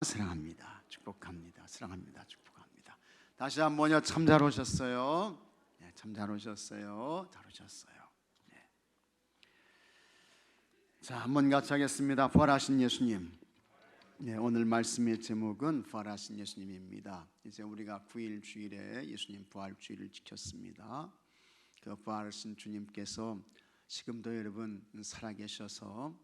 사랑합니다. 축복합니다. 사랑합니다. 축복합니다. 다시 한번요. 참 잘 오셨어요. 네, 참 잘 오셨어요. 잘 오셨어요. 네. 자, 한번 같이 하겠습니다. 부활하신 예수님. 네, 오늘 말씀의 제목은 부활하신 예수님입니다. 이제 우리가 9일 주일에 예수님 부활 주일을 지켰습니다. 그 부활하신 주님께서 지금도 여러분 살아계셔서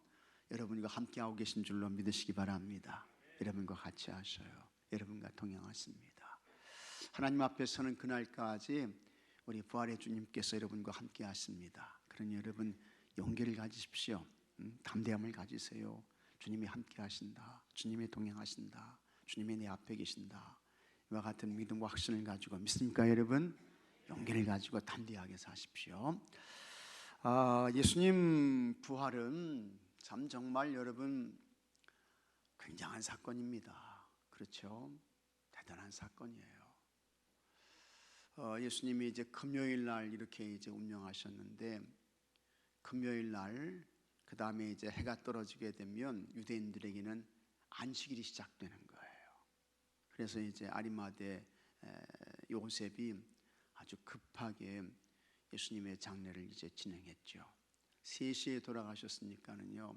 여러분과 함께하고 계신 줄로 믿으시기 바랍니다. 여러분과 같이 하셔요. 여러분과 동행하십니다. 하나님 앞에 서는 그날까지 우리 부활의 주님께서 여러분과 함께 하십니다. 그러니 여러분 용기를 가지십시오. 담대함을 가지세요. 주님이 함께 하신다. 주님이 동행하신다. 주님이 내 앞에 계신다. 이와 같은 믿음과 확신을 가지고 믿습니까 여러분? 용기를 가지고 담대하게 사십시오. 예수님 부활은 참 정말 여러분 굉장한 사건입니다. 그렇죠? 대단한 사건이에요. 예수님이 이제 금요일 날 이렇게 이제 운명하셨는데, 금요일 날 그 다음에 이제 해가 떨어지게 되면 유대인들에게는 안식일이 시작되는 거예요. 그래서 이제 아리마대 요셉이 아주 급하게 예수님의 장례를 이제 진행했죠. 3시에 돌아가셨으니까는요,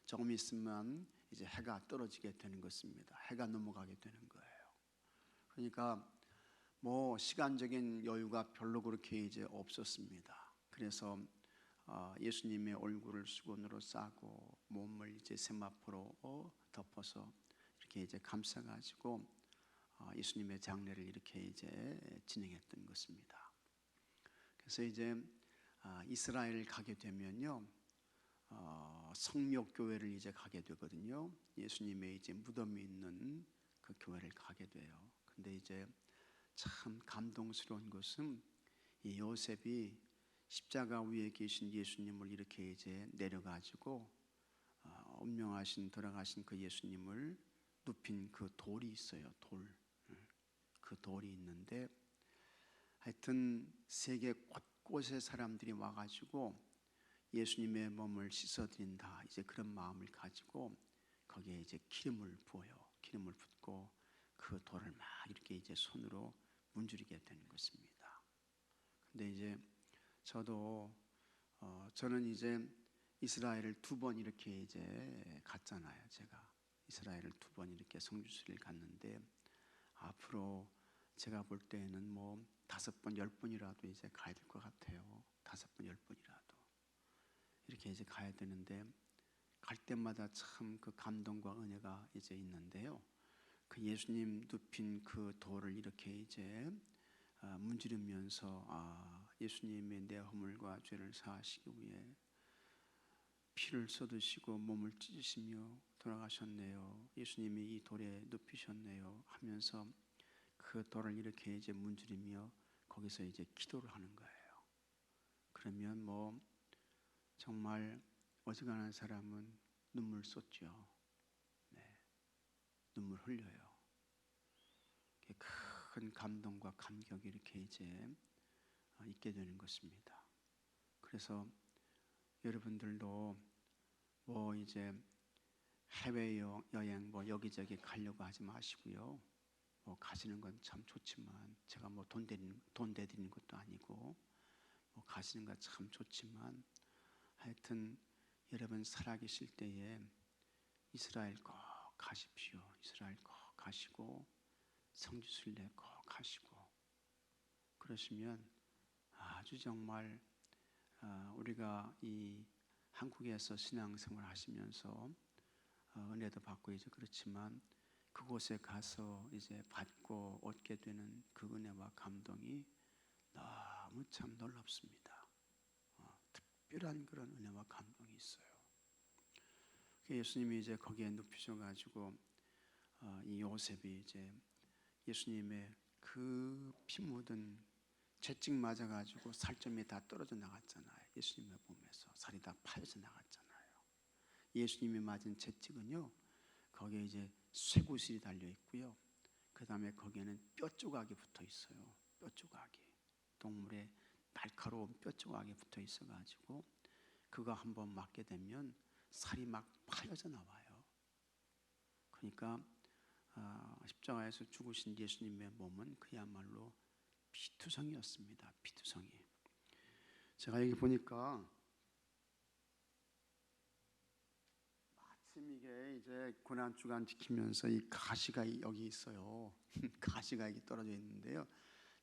조금 있으면 이제 해가 떨어지게 되는 것입니다. 해가 넘어가게 되는 거예요. 그러니까 뭐 시간적인 여유가 별로 그렇게 이제 없었습니다. 그래서 예수님의 얼굴을 수건으로 싸고 몸을 이제 세마포로 덮어서 이렇게 이제 감싸가지고 예수님의 장례를 이렇게 이제 진행했던 것입니다. 그래서 이제 이스라엘 가게 되면요, 성묘교회를 이제 가게 되거든요. 예수님의 이제 무덤이 있는 그 교회를 가게 돼요. 근데 이제 참 감동스러운 것은 이 요셉이 십자가 위에 계신 예수님을 이렇게 이제 내려가지고 운명하신 돌아가신 그 예수님을 눕힌 그 돌이 있어요. 돌. 그 돌이 있는데 하여튼 세계 곳곳의 사람들이 와가지고 예수님의 몸을 씻어드린다, 이제 그런 마음을 가지고 거기에 이제 기름을 부어요. 기름을 붓고 그 돌을 막 이렇게 이제 손으로 문지르게 되는 것입니다. 근데 이제 저는 이제 이스라엘을 2번 이렇게 이제 갔잖아요. 제가 이스라엘을 2번 이렇게 성지순례를 갔는데 앞으로 제가 볼 때에는 뭐 5번, 10번이라도 이제 가야 될 것 같아요. 5번, 10번이라도 이렇게 이제 가야 되는데, 갈 때마다 참 그 감동과 은혜가 이제 있는데요. 그 예수님 눕힌 그 돌을 이렇게 이제 문지르면서 예수님의 내 허물과 죄를 사하시기 위해 피를 쏟으시고 몸을 찢으시며 돌아가셨네요. 예수님이 이 돌에 눕히셨네요 하면서 그 돌을 이렇게 이제 문지르며 거기서 이제 기도를 하는 거예요. 그러면 뭐 정말 어지간한 사람은 눈물 쏟죠. 네, 눈물 흘려요. 큰 감동과 감격이 이렇게 이제 있게 되는 것입니다. 그래서 여러분들도 뭐 이제 해외 여행 뭐 여기저기 가려고 하지 마시고요. 뭐 가시는 건 참 좋지만, 제가 뭐 돈 대드리는 것도 아니고 뭐 가시는 건 참 좋지만, 하여튼 여러분 살아계실 때에 이스라엘 꼭 가십시오. 이스라엘 꼭 가시고 성지순례 꼭 가시고, 그러시면 아주 정말 우리가 이 한국에서 신앙생활 하시면서 은혜도 받고 이제 그렇지만 그곳에 가서 이제 받고 얻게 되는 그 은혜와 감동이 너무 참 놀랍습니다. 특별한 그런 은혜와 감동이 있어요. 예수님이 이제 거기에 눕히셔가지고 이 요셉이 이제 예수님의 그 피 묻은 채찍 맞아가지고 살점이 다 떨어져 나갔잖아요. 예수님의 몸에서 살이 다 파여져 나갔잖아요. 예수님이 맞은 채찍은요, 거기에 이제 쇠구슬이 달려 있고요. 그 다음에 거기에는 뼈 조각이 붙어 있어요. 뼈 조각이, 동물의 날카로운 뼈 조각이 붙어 있어가지고 그거 한번 맞게 되면 살이 막 파여져 나와요. 그러니까 십자가에서 죽으신 예수님의 몸은 그야말로 피투성이었습니다. 피투성이. 제가 여기 보니까 마침 이게 이제 고난 주간 지키면서 이 가시가 여기 있어요. 가시가 여기 떨어져 있는데요.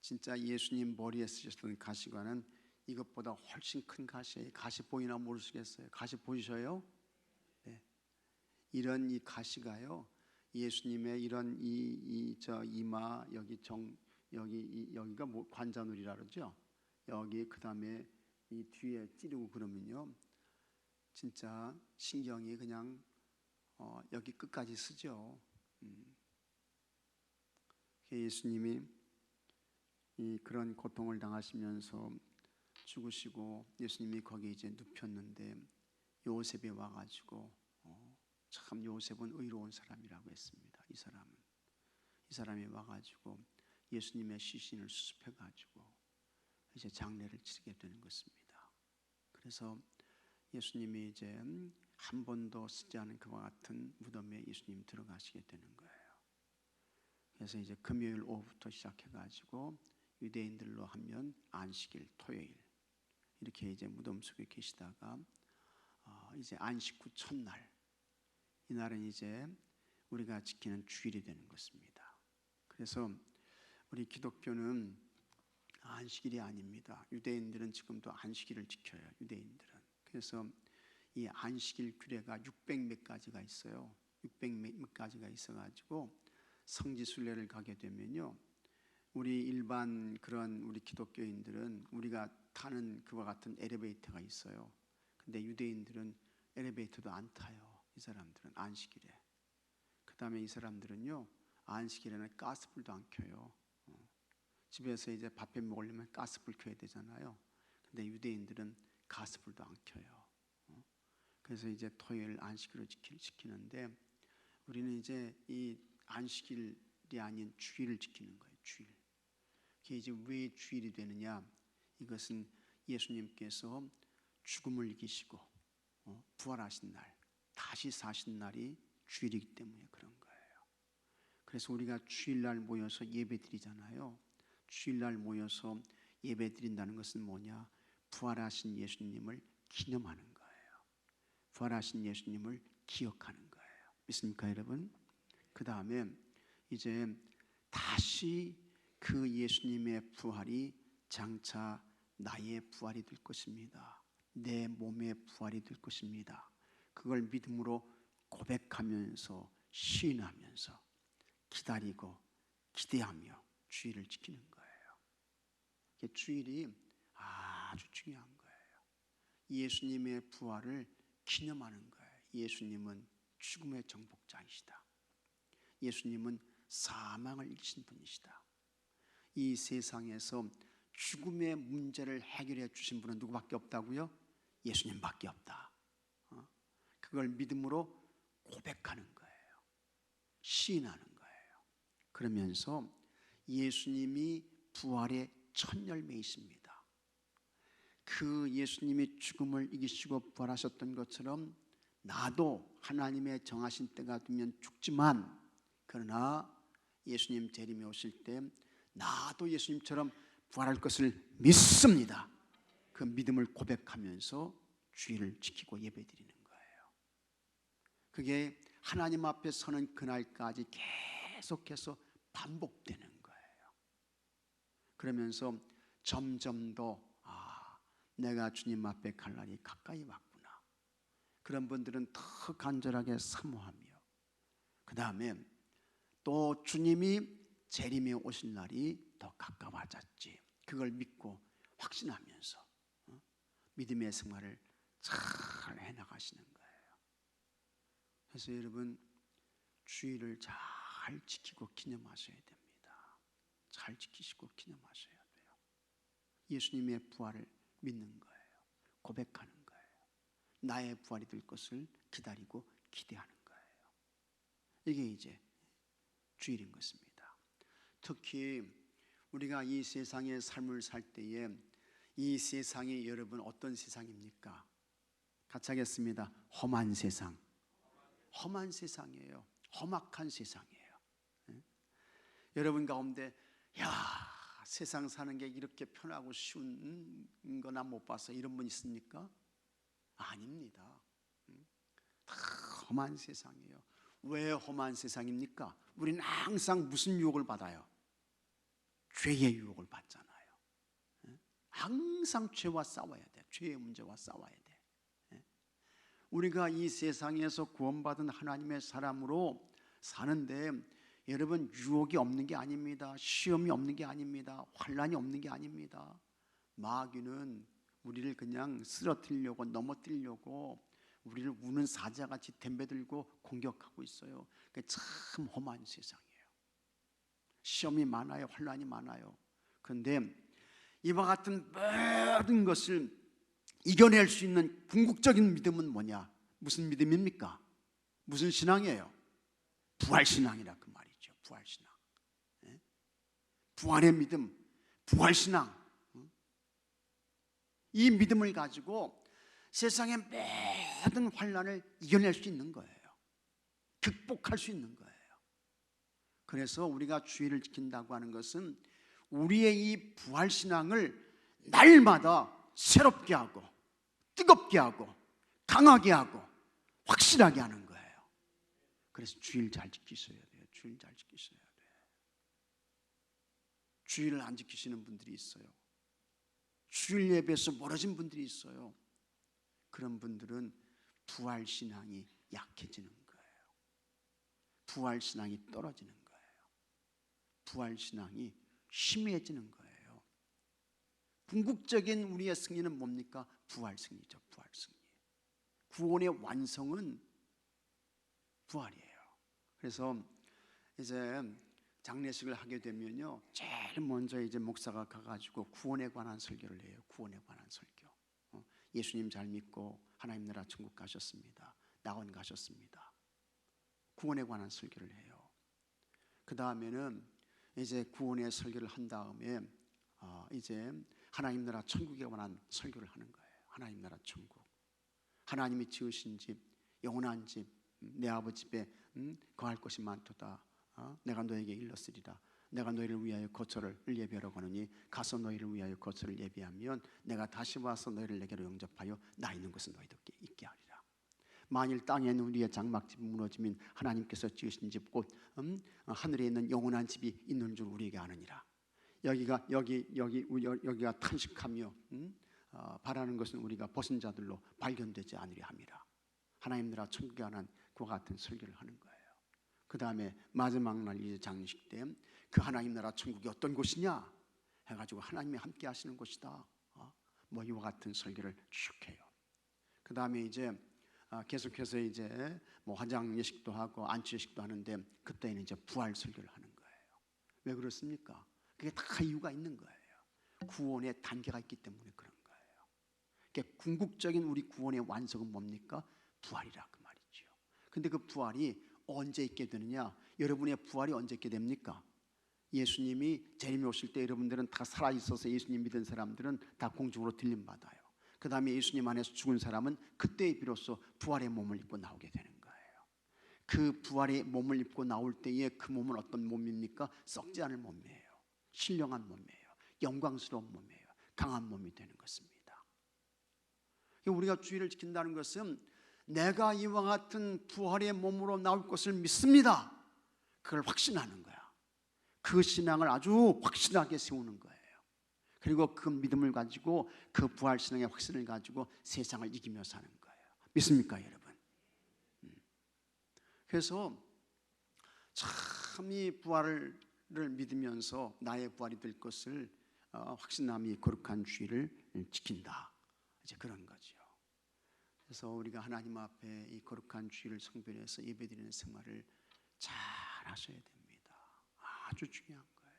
진짜 예수님 머리에 쓰셨던 가시관은 이것보다 훨씬 큰 가시예요. 가시 보이나 모르시겠어요? 가시 보이셔요? 네. 이런 이 가시가요. 예수님의 이런 저 이마 여기 여기가 뭐 관자놀이라 그러죠. 여기 그다음에 이 뒤에 찌르고 그러면요. 진짜 신경이 그냥 여기 끝까지 쓰죠. 예수님이 이 그런 고통을 당하시면서 죽으시고 예수님이 거기 이제 눕혔는데 요셉이 와가지고 참 요셉은 의로운 사람이라고 했습니다. 이 사람이 와가지고 예수님의 시신을 수습해가지고 이제 장례를 치르게 되는 것입니다. 그래서 예수님이 이제 한 번도 쓰지 않은 그와 같은 무덤에 예수님이 들어가시게 되는 거예요. 그래서 이제 금요일 오후부터 시작해가지고 유대인들로 하면 안식일, 토요일 이렇게 이제 무덤 속에 계시다가 이제 안식 후 첫날 이날은 이제 우리가 지키는 주일이 되는 것입니다. 그래서 우리 기독교는 안식일이 아닙니다. 유대인들은 지금도 안식일을 지켜요. 유대인들은. 그래서 이 안식일 규례가 600몇 가지가 있어요. 600몇 가지가 있어가지고 성지순례를 가게 되면요, 우리 일반 그런 우리 기독교인들은 우리가 타는 그와 같은 엘리베이터가 있어요. 근데 유대인들은 엘리베이터도 안 타요. 이 사람들은 안식일에. 그 다음에 이 사람들은요, 안식일에는 가스불도 안 켜요. 집에서 이제 밥해 먹으려면 가스불 켜야 되잖아요. 근데 유대인들은 가스불도 안 켜요. 그래서 이제 토요일 안식일을 지키는데 우리는 이제 이 안식일이 아닌 주일을 지키는 거예요. 주일. 그게 이제 왜 주일이 되느냐? 이것은 예수님께서 죽음을 이기시고 부활하신 날, 다시 사신 날이 주일이기 때문에 그런 거예요. 그래서 우리가 주일날 모여서 예배드리잖아요. 주일날 모여서 예배드린다는 것은 뭐냐? 부활하신 예수님을 기념하는 거예요. 부활하신 예수님을 기억하는 거예요. 믿습니까, 여러분? 그 다음에 이제 다시 그 예수님의 부활이 장차 나의 부활이 될 것입니다. 내 몸의 부활이 될 것입니다. 그걸 믿음으로 고백하면서 시인하면서 기다리고 기대하며 주일을 지키는 거예요. 주일이 아주 중요한 거예요. 예수님의 부활을 기념하는 거예요. 예수님은 죽음의 정복자이시다. 예수님은 사망을 이기신 분이시다. 이 세상에서 죽음의 문제를 해결해 주신 분은 누구밖에 없다고요? 예수님밖에 없다. 그걸 믿음으로 고백하는 거예요. 시인하는 거예요. 그러면서 예수님이 부활의 첫 열매이십니다. 그 예수님이 죽음을 이기시고 부활하셨던 것처럼 나도 하나님의 정하신 때가 되면 죽지만, 그러나 예수님 재림에 오실 때 나도 예수님처럼 부활할 것을 믿습니다. 그 믿음을 고백하면서 주일을 지키고 예배드리는 거예요. 그게 하나님 앞에 서는 그날까지 계속해서 반복되는 거예요. 그러면서 점점 더 내가 주님 앞에 갈 날이 가까이 왔구나. 그런 분들은 더 간절하게 사모하며, 그 다음에 또 주님이 재림에 오실 날이 더 가까워졌지. 그걸 믿고 확신하면서 믿음의 생활을 잘 해나가시는 거예요. 그래서 여러분, 주일을 잘 지키고 기념하셔야 됩니다. 잘 지키시고 기념하셔야 돼요. 예수님의 부활을 믿는 거예요. 고백하는 거예요. 나의 부활이 될 것을 기다리고 기대하는 거예요. 이게 이제 주일인 것입니다. 특히 우리가 이 세상의 삶을 살 때에 이 세상이 여러분 어떤 세상입니까? 같이 하겠습니다. 험한 세상. 험한 세상이에요. 험악한 세상이에요. 여러분 가운데 야, 세상 사는 게 이렇게 편하고 쉬운 거나 못 봤어 이런 분 있습니까? 아닙니다. 다 험한 세상이에요. 왜 험한 세상입니까? 우리는 항상 무슨 유혹을 받아요? 죄의 유혹을 받잖아요. 항상 죄와 싸워야 돼. 죄의 문제와 싸워야 돼. 우리가 이 세상에서 구원받은 하나님의 사람으로 사는데 여러분 유혹이 없는 게 아닙니다. 시험이 없는 게 아닙니다. 환난이 없는 게 아닙니다. 마귀는 우리를 그냥 쓰러뜨리려고 넘어뜨리려고 우리를 우는 사자같이 덤벼들고 공격하고 있어요. 참 험한 세상이에요. 시험이 많아요. 환난이 많아요. 그런데 이와 같은 모든 것을 이겨낼 수 있는 궁극적인 믿음은 뭐냐? 무슨 믿음입니까? 무슨 신앙이에요? 부활신앙이라 그 말이죠. 부활신앙. 부활의 믿음, 부활신앙. 이 믿음을 가지고 세상의 모든 환난을 이겨낼 수 있는 거예요. 극복할 수 있는 거예요. 그래서 우리가 주의를 지킨다고 하는 것은 우리의 이 부활신앙을 날마다 새롭게 하고 뜨겁게 하고 강하게 하고 확실하게 하는 거예요. 그래서 주의를 잘 지키셔야 돼요. 주의를 잘 지키셔야 돼요. 주의를 안 지키시는 분들이 있어요. 주일 예배에서 멀어진 분들이 있어요. 그런 분들은 부활신앙이 약해지는 거예요. 부활신앙이 떨어지는 거예요. 부활신앙이 희미해지는 거예요. 궁극적인 우리의 승리는 뭡니까? 부활승리죠. 부활승리. 구원의 완성은 부활이에요. 그래서 이제 장례식을 하게 되면요, 제일 먼저 이제 목사가 가가지고 구원에 관한 설교를 해요. 구원에 관한 설교. 예수님 잘 믿고 하나님 나라 천국 가셨습니다. 낙원 가셨습니다. 구원에 관한 설교를 해요. 그 다음에는 이제 구원의 설교를 한 다음에 이제 하나님 나라 천국에 관한 설교를 하는 거예요. 하나님 나라 천국. 하나님이 지으신 집, 영원한 집, 내 아버지 집에 거할 것이 많도다. 내가 너에게 일렀으리라. 내가 너희를 위하여 거처를 예비하려고 하느니 가서 너희를 위하여 거처를 예비하면 내가 다시 와서 너희를 내게로 영접하여 나 있는 곳에 너희도 있게 하리라. 만일 땅에 있는 우리의 장막집이 무너지면 하나님께서 지으신 집 곧 하늘에 있는 영원한 집이 있는 줄 우리에게 아느니라. 여기가 탄식하며 바라는 것은 우리가 벗은 자들로 발견되지 않으려 함이라. 하나님 나라 천국에 관한 그와 같은 설교를 하는 거예요. 그 다음에 마지막 날 이제 장례식 때 그 하나님 나라 천국이 어떤 곳이냐 해가지고 하나님이 함께 하시는 곳이다. 뭐 이와 같은 설교를 쭉 해요. 그 다음에 이제 계속해서 이제 뭐 화장 예식도 하고 안치 예식도 하는데 그때는 이제 부활 설교를 하는 거예요. 왜 그렇습니까? 그게 다 이유가 있는 거예요. 구원의 단계가 있기 때문에 그런 거예요. 그러니까 궁극적인 우리 구원의 완성은 뭡니까? 부활이라 그 말이죠. 근데 그 부활이 언제 있게 되느냐? 여러분의 부활이 언제 있게 됩니까? 예수님이 재림이 오실 때 여러분들은 다 살아있어서 예수님 믿은 사람들은 다 공중으로 들림받아요. 그 다음에 예수님 안에서 죽은 사람은 그때에 비로소 부활의 몸을 입고 나오게 되는 거예요. 그 부활의 몸을 입고 나올 때에 그 몸은 어떤 몸입니까? 썩지 않을 몸이에요. 신령한 몸이에요. 영광스러운 몸이에요. 강한 몸이 되는 것입니다. 우리가 주의를 지킨다는 것은 내가 이와 같은 부활의 몸으로 나올 것을 믿습니다. 그걸 확신하는 거야. 그 신앙을 아주 확실하게 세우는 거예요. 그리고 그 믿음을 가지고 그 부활 신앙의 확신을 가지고 세상을 이기며 사는 거예요. 믿습니까, 여러분? 그래서 참 이 부활을 믿으면서 나의 부활이 될 것을 확신함이 거룩한 주의를 지킨다. 이제 그런 거죠. 그래서 우리가 하나님 앞에 이 거룩한 주의를 성별해서 예배드리는 생활을 잘 하셔야 됩니다. 아주 중요한 거예요.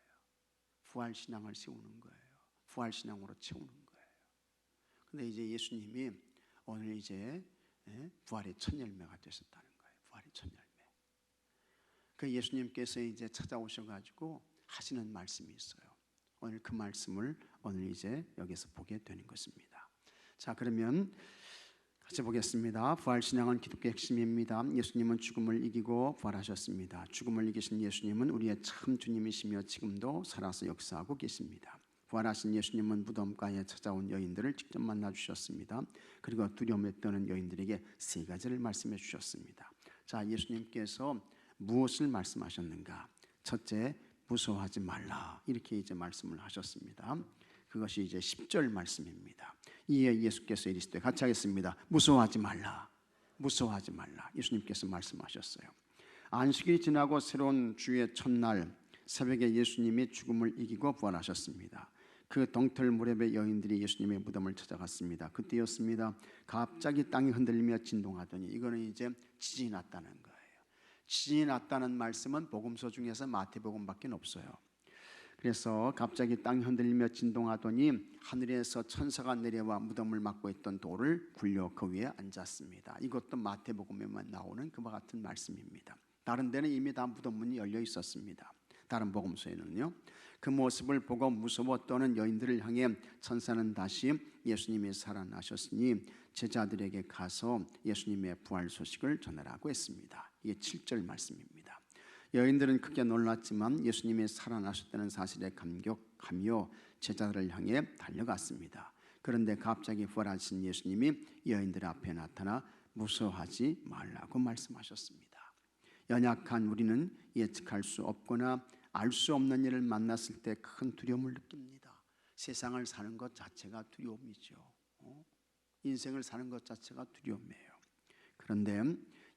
부활신앙을 세우는 거예요. 부활신앙으로 채우는 거예요. 근데 이제 예수님이 오늘 이제 부활의 첫 열매가 되셨다는 거예요. 부활의 첫 열매. 그 예수님께서 이제 찾아오셔가지고 하시는 말씀이 있어요. 오늘 그 말씀을 오늘 이제 여기서 보게 되는 것입니다. 자, 그러면 같이 보겠습니다. 부활신앙은 기독교의 핵심입니다. 예수님은 죽음을 이기고 부활하셨습니다. 죽음을 이기신 예수님은 우리의 참 주님이시며 지금도 살아서 역사하고 계십니다. 부활하신 예수님은 무덤가에 찾아온 여인들을 직접 만나주셨습니다. 그리고 두려움에 떠는 여인들에게 세 가지를 말씀해 주셨습니다. 자, 예수님께서 무엇을 말씀하셨는가? 첫째, 무서워하지 말라, 이렇게 이제 말씀을 하셨습니다. 그것이 이제 10절 말씀입니다. 이에 예수께서 이르시되, 같이 하겠습니다. 무서워하지 말라, 무서워하지 말라. 예수님께서 말씀하셨어요. 안식일이 지나고 새로운 주의 첫날 새벽에 예수님이 죽음을 이기고 부활하셨습니다. 그 동틀 무렵의 여인들이 예수님의 무덤을 찾아갔습니다. 그때였습니다. 갑자기 땅이 흔들리며 진동하더니, 이거는 이제 지진이 났다는 거예요. 지진이 났다는 말씀은 복음서 중에서 마태복음밖에 없어요. 그래서 갑자기 땅이 흔들리며 진동하더니 하늘에서 천사가 내려와 무덤을 막고 있던 돌을 굴려 그 위에 앉았습니다. 이것도 마태복음에만 나오는 그와 같은 말씀입니다. 다른 데는 이미 다 무덤 문이 열려 있었습니다. 다른 복음서에는요. 그 모습을 보고 무서워 떠는 여인들을 향해 천사는 다시 예수님이 살아나셨으니 제자들에게 가서 예수님의 부활 소식을 전하라고 했습니다. 이게 7절 말씀입니다. 여인들은 크게 놀랐지만 예수님이 살아나셨다는 사실에 감격하며 제자들을 향해 달려갔습니다. 그런데 갑자기 부활하신 예수님이 여인들 앞에 나타나 무서워하지 말라고 말씀하셨습니다. 연약한 우리는 예측할 수 없거나 알 수 없는 일을 만났을 때 큰 두려움을 느낍니다. 세상을 사는 것 자체가 두려움이죠. 인생을 사는 것 자체가 두려움이에요. 그런데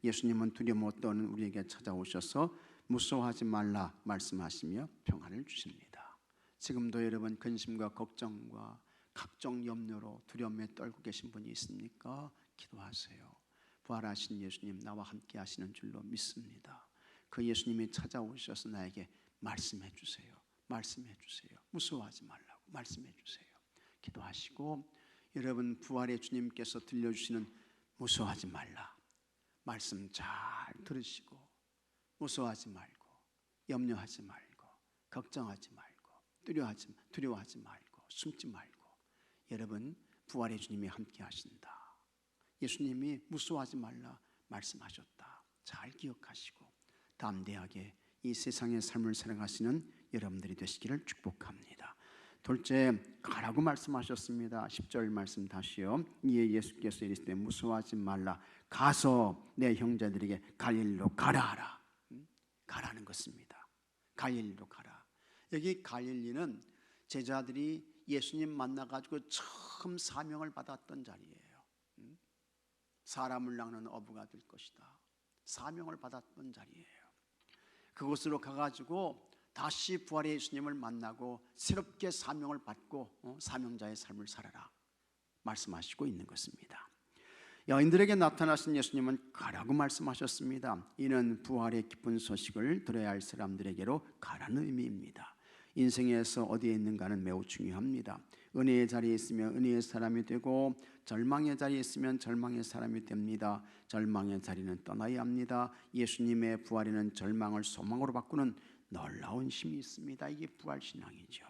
예수님은 두려움 떠는 우리에게 찾아오셔서 무서워하지 말라 말씀하시며 평안을 주십니다. 지금도 여러분 근심과 걱정과 각종 염려로 두려움에 떨고 계신 분이 있습니까? 기도하세요. 부활하신 예수님 나와 함께 하시는 줄로 믿습니다. 그 예수님이 찾아오셔서 나에게 말씀해 주세요. 말씀해 주세요. 무서워하지 말라고 말씀해 주세요. 기도하시고 여러분 부활의 주님께서 들려주시는 무서워하지 말라 말씀 잘 들으시고 무서워하지 말고 염려하지 말고 걱정하지 말고 두려워하지 말고 숨지 말고 여러분 부활의 주님이 함께 하신다. 예수님이 무서워하지 말라 말씀하셨다. 잘 기억하시고 담대하게 이 세상의 삶을 살아가시는 여러분들이 되시기를 축복합니다. 둘째, 가라고 말씀하셨습니다. 10절 말씀 다시요. 이에 예수께서 이르시되 무서워하지 말라 가서 내 형제들에게 갈릴리로 가라 하라. 가라는 것입니다. 갈릴리로 가라. 여기 갈릴리는 제자들이 예수님 만나가지고 처음 사명을 받았던 자리예요. 사람을 낚는 어부가 될 것이다. 사명을 받았던 자리예요. 그곳으로 가가지고 다시 부활의 예수님을 만나고 새롭게 사명을 받고 사명자의 삶을 살아라 말씀하시고 있는 것입니다. 여인들에게 나타나신 예수님은 가라고 말씀하셨습니다. 이는 부활의 기쁜 소식을 들어야 할 사람들에게로 가라는 의미입니다. 인생에서 어디에 있는가는 매우 중요합니다. 은혜의 자리에 있으면 은혜의 사람이 되고 절망의 자리에 있으면 절망의 사람이 됩니다. 절망의 자리는 떠나야 합니다. 예수님의 부활에는 절망을 소망으로 바꾸는 놀라운 힘이 있습니다. 이게 부활신앙이죠.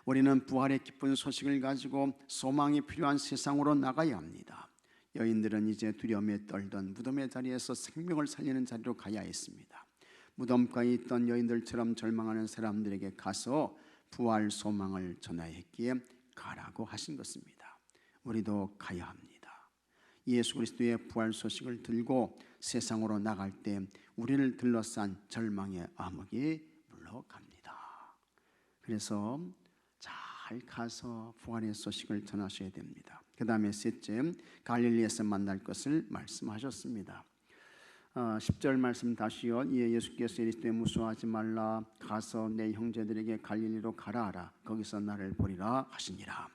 우리는 부활의 기쁜 소식을 가지고 소망이 필요한 세상으로 나가야 합니다. 여인들은 이제 두려움에 떨던 무덤의 자리에서 생명을 살리는 자리로 가야 했습니다. 무덤가에 있던 여인들처럼 절망하는 사람들에게 가서 부활 소망을 전해야 했기에 가라고 하신 것입니다. 우리도 가야 합니다. 예수 그리스도의 부활 소식을 들고 세상으로 나갈 때 우리를 둘러싼 절망의 암흑이 물러갑니다. 그래서 잘 가서 부활의 소식을 전하셔야 됩니다. 그 다음에 셋째, 갈릴리에서 만날 것을 말씀하셨습니다. 10절 말씀 다시요. 이에 예수께서 이르시되 무서워하지 말라 가서 내 형제들에게 갈릴리로 가라 하라. 거기서 나를 보리라 하시니라.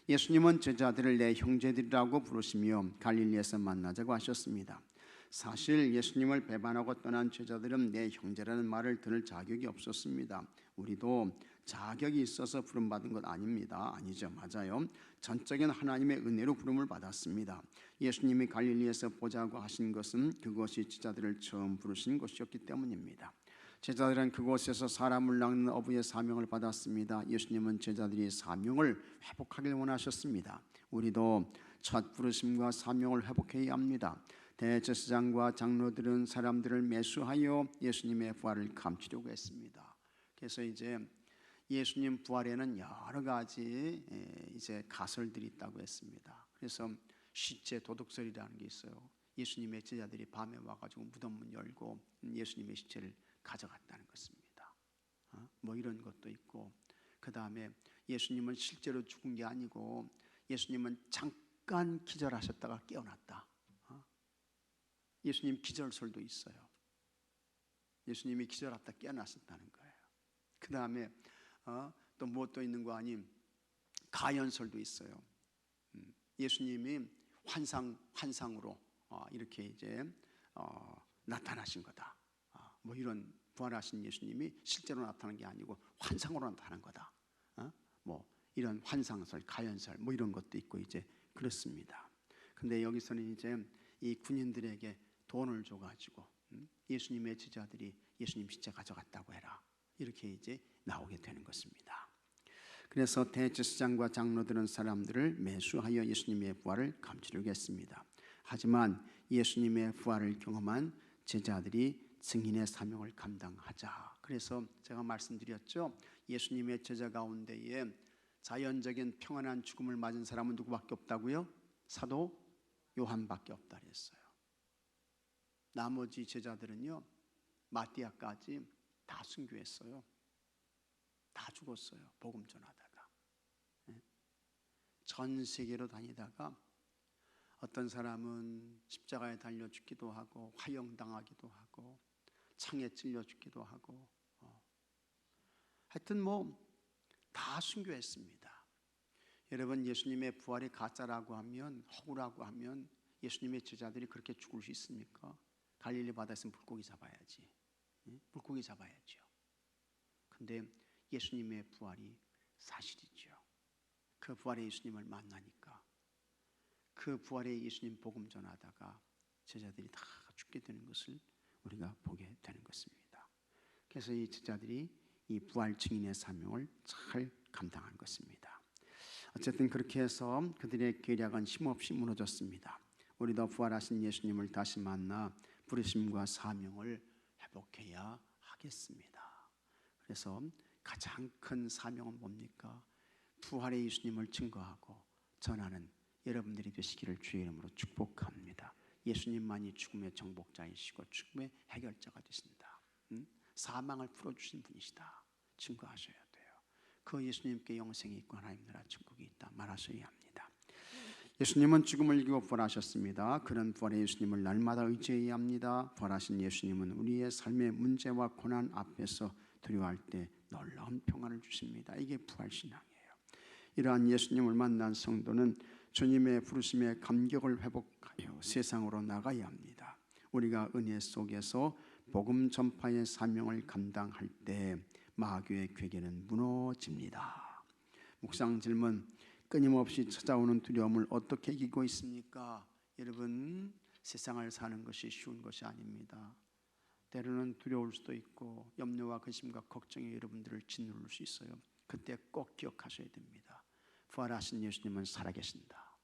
예수님은 제자들을 내 형제들이라고 부르시며 갈릴리에서 만나자고 하셨습니다. 사실 예수님을 배반하고 떠난 제자들은 내 형제라는 말을 들을 자격이 없었습니다. 우리도 자격이 있어서 부름받은 것 아닙니다. 아니죠. 맞아요. 전적인 하나님의 은혜로 부름을 받았습니다. 예수님이 갈릴리에서 보자고 하신 것은 그것이 제자들을 처음 부르신 곳이었기 때문입니다. 제자들은 그곳에서 사람을 낚는 어부의 사명을 받았습니다. 예수님은 제자들이 사명을 회복하길 원하셨습니다. 우리도 첫 부르심과 사명을 회복해야 합니다. 대제사장과 장로들은 사람들을 매수하여 예수님의 부활을 감추려고 했습니다. 그래서 이제 예수님 부활에는 여러 가지 이제 가설들이 있다고 했습니다. 그래서 시체 도둑설이라는 게 있어요. 예수님의 제자들이 밤에 와가지고 무덤문 열고 예수님의 시체를 가져갔다는 것입니다. 뭐 이런 것도 있고, 그 다음에 예수님은 실제로 죽은 게 아니고 예수님은 잠깐 기절하셨다가 깨어났다. 예수님 기절설도 있어요. 예수님이 기절하다 깨어났었다는 거예요. 그 다음에 또 무엇도 있는 거 아님 가연설도 있어요. 예수님이 환상으로 이렇게 이제 나타나신 거다. 뭐 이런 부활하신 예수님이 실제로 나타난 게 아니고 환상으로 나타난 거다. 뭐 이런 환상설, 가연설 뭐 이런 것도 있고 이제 그렇습니다. 근데 여기서는 이제 이 군인들에게 돈을 줘가지고 예수님의 제자들이 예수님 시체 가져갔다고 해라, 이렇게 이제 나오게 되는 것입니다. 그래서 대제사장과 장로들은 사람들을 매수하여 예수님의 부활을 감추려고 했습니다. 하지만 예수님의 부활을 경험한 제자들이 증인의 사명을 감당하자. 그래서 제가 말씀드렸죠. 예수님의 제자 가운데에 자연적인 평안한 죽음을 맞은 사람은 누구밖에 없다고요? 사도 요한밖에 없다 그랬어요. 나머지 제자들은요, 마띠아까지 다 순교했어요. 다 죽었어요. 복음 전하다가. 전 세계로 다니다가 어떤 사람은 십자가에 달려 죽기도 하고 화형당하기도 하고 창에 찔려 죽기도 하고 하여튼 뭐 다 순교했습니다. 여러분, 예수님의 부활이 가짜라고 하면, 허구라고 하면 예수님의 제자들이 그렇게 죽을 수 있습니까? 갈릴리 바다에서 물고기 잡아야지. 물고기 잡아야죠. 근데 예수님의 부활이 사실이죠. 그 부활의 예수님을 만나니까 그 부활의 예수님 복음 전하다가 제자들이 다 죽게 되는 것을 우리가 보게 되는 것입니다. 그래서 이 제자들이 이 부활 증인의 사명을 잘 감당한 것입니다. 어쨌든 그렇게 해서 그들의 계략은 힘없이 무너졌습니다. 우리도 부활하신 예수님을 다시 만나 부르심과 사명을 회복해야 하겠습니다. 그래서 가장 큰 사명은 뭡니까? 부활의 예수님을 증거하고 전하는 여러분들이 되시기를 주의 이름으로 축복합니다. 예수님만이 죽음의 정복자이시고 죽음의 해결자가 되신다. 사망을 풀어주신 분이시다. 증거하셔야 돼요. 그 예수님께 영생이 있고 하나님 나라 천국이 있다 말하셔야 합니다. 예수님은 죽음을 이기고 부활하셨습니다. 그런 부활의 예수님을 날마다 의지해야 합니다. 부활하신 예수님은 우리의 삶의 문제와 고난 앞에서 두려워할 때 놀라운 평안을 주십니다. 이게 부활신앙이에요. 이러한 예수님을 만난 성도는 주님의 부르심에 감격을 회복하여 세상으로 나가야 합니다. 우리가 은혜 속에서 복음 전파의 사명을 감당할 때 마귀의 궤계는 무너집니다. 묵상 질문: 끊임없이 찾아오는 두려움을 어떻게 이기고 있습니까? 여러분, 세상을 사는 것이 쉬운 것이 아닙니다. 때로는 두려울 수도 있고 염려와 근심과 걱정이 여러분들을 짓누를 수 있어요. 그때 꼭 기억하셔야 됩니다. 부활하신 예수님은 살아계신다.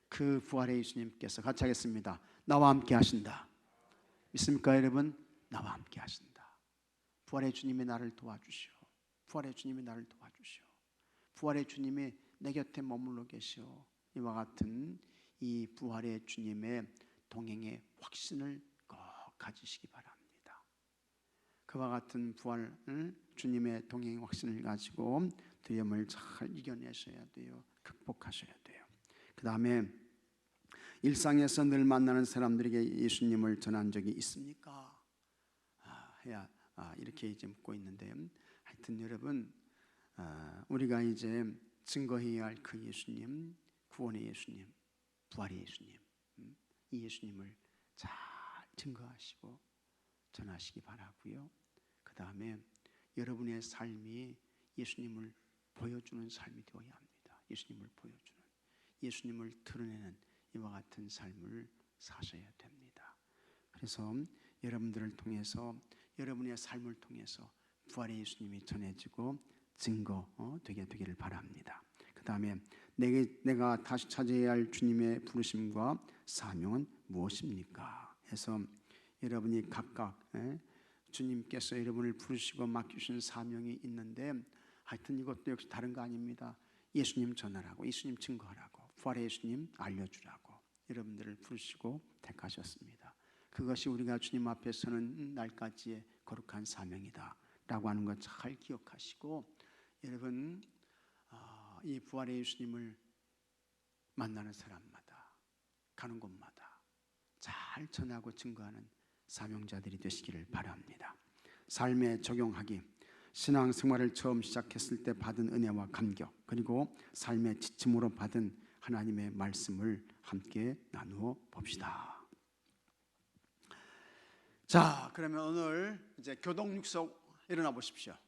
그 부활의 예수님께서 같이 하겠습니다. 나와 함께 하신다. 믿습니까 여러분? 나와 함께 하신다. 부활의 주님이 나를 도와주시오. 부활의 주님이 나를 도와주시오. 부활의 주님이 내 곁에 머물러 계시오. 이와 같은 이 부활의 주님의 동행의 확신을 꼭 가지시기 바랍니다. 그와 같은 부활을 주님의 동행 확신을 가지고 두려움을 잘 이겨내셔야 돼요. 극복하셔야 돼요. 그 다음에 일상에서 늘 만나는 사람들에게 예수님을 전한 적이 있습니까? 이렇게 이제 묻고 있는데, 하여튼 여러분, 우리가 이제 증거해야 할 그 예수님, 구원의 예수님, 부활의 예수님, 이 예수님을 잘 증거하시고 전하시기 바라고요. 그 다음에 여러분의 삶이 예수님을 보여주는 삶이 되어야 합니다. 예수님을 보여주는, 예수님을 드러내는 이와 같은 삶을 사셔야 됩니다. 그래서 여러분들을 통해서, 여러분의 삶을 통해서 부활의 예수님이 전해지고 증거 되게 되기를 바랍니다. 그 다음에 내가 다시 찾아야 할 주님의 부르심과 사명은 무엇입니까? 해서 여러분이 각각 주님께서 여러분을 부르시고 맡기신 사명이 있는데, 하여튼 이것도 역시 다른 거 아닙니다. 예수님 전하라고, 예수님 증거하라고, 부활의 예수님 알려주라고 여러분들을 부르시고 택하셨습니다. 그것이 우리가 주님 앞에 서는 날까지의 거룩한 사명이다 라고 하는 것 잘 기억하시고, 여러분 이 부활의 예수님을 만나는 사람마다, 가는 곳마다 잘 전하고 증거하는 사명자들이 되시기를 바랍니다. 삶에 적용하기, 신앙생활을 처음 시작했을 때 받은 은혜와 감격, 그리고 삶의 지침으로 받은 하나님의 말씀을 함께 나누어 봅시다. 자, 그러면 오늘 이제 교동육석 일어나 보십시오.